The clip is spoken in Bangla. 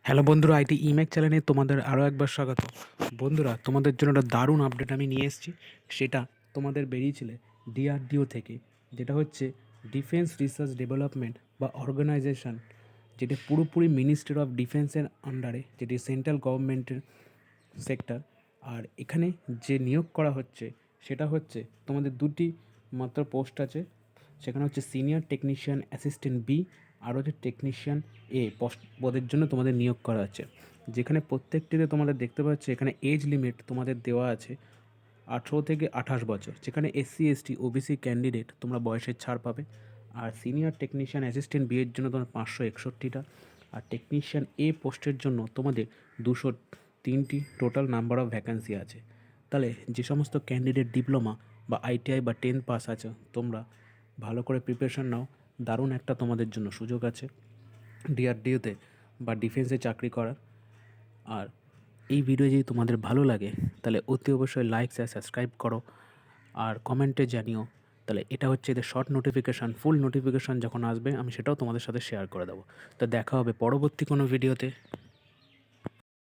হ্যালো বন্ধুরা, আইটি ইমেক চ্যানেলে তোমাদের আরও একবার স্বাগত। বন্ধুরা, তোমাদের জন্য একটা দারুণ আপডেট আমি নিয়ে এসেছি। সেটা তোমাদের বেরিয়েছিল ডিআরডিও থেকে, যেটা হচ্ছে ডিফেন্স রিসার্চ ডেভেলপমেন্ট বা অর্গানাইজেশন, যেটা পুরোপুরি মিনিস্ট্রি অফ ডিফেন্সের আন্ডারে, যেটি সেন্ট্রাল গভর্নমেন্টের সেক্টর। আর এখানে যে নিয়োগ করা হচ্ছে সেটা হচ্ছে তোমাদের দুটি মাত্র পোস্ট আছে। সেখানে হচ্ছে সিনিয়র টেকনিশিয়ান অ্যাসিস্ট্যান্ট বি আর হচ্ছে টেকনিশিয়ান এ পদের জন্য তোমাদের নিয়োগ করা হচ্ছে। যেখানে প্রত্যেকটিতে তোমাদের দেখতে পাচ্ছ এখানে এজ লিমিট তোমাদের দেওয়া আছে 18 থেকে 28 বছর, যেখানে এসসি এসটি ওবিসি ক্যান্ডিডেট তোমরা বয়সের ছাড় পাবে। আর সিনিয়র টেকনিশিয়ান অ্যাসিস্ট্যান্ট বি এর জন্য তোমার 561টা, আর টেকনিশিয়ান এ পোস্টের জন্য তোমাদের 203টি টোটাল নাম্বার অফ ভ্যাকান্সি আছে। তাহলে যে সমস্ত ক্যান্ডিডেট ডিপ্লোমা বা আইটিআই বা 10 পাস আছে, তোমরা ভালো করে প্রিপারেশান নাও। দারুণ একটা তোমাদের জন্য সুযোগ আছে ডিআরডিওতে বা ডিফেন্সে চাকরি করার। আর এই ভিডিও যদি তোমাদের ভালো লাগে তাহলে অতি অবশ্যই লাইক শেয়ার সাবস্ক্রাইব করো আর কমেন্টে জানিও। তাহলে এটা হচ্ছে এদের শর্ট নোটিফিকেশান। ফুল নোটিফিকেশান যখন আসবে আমি সেটাও তোমাদের সাথে শেয়ার করে দেবো। তো দেখা হবে পরবর্তী কোনো ভিডিওতে।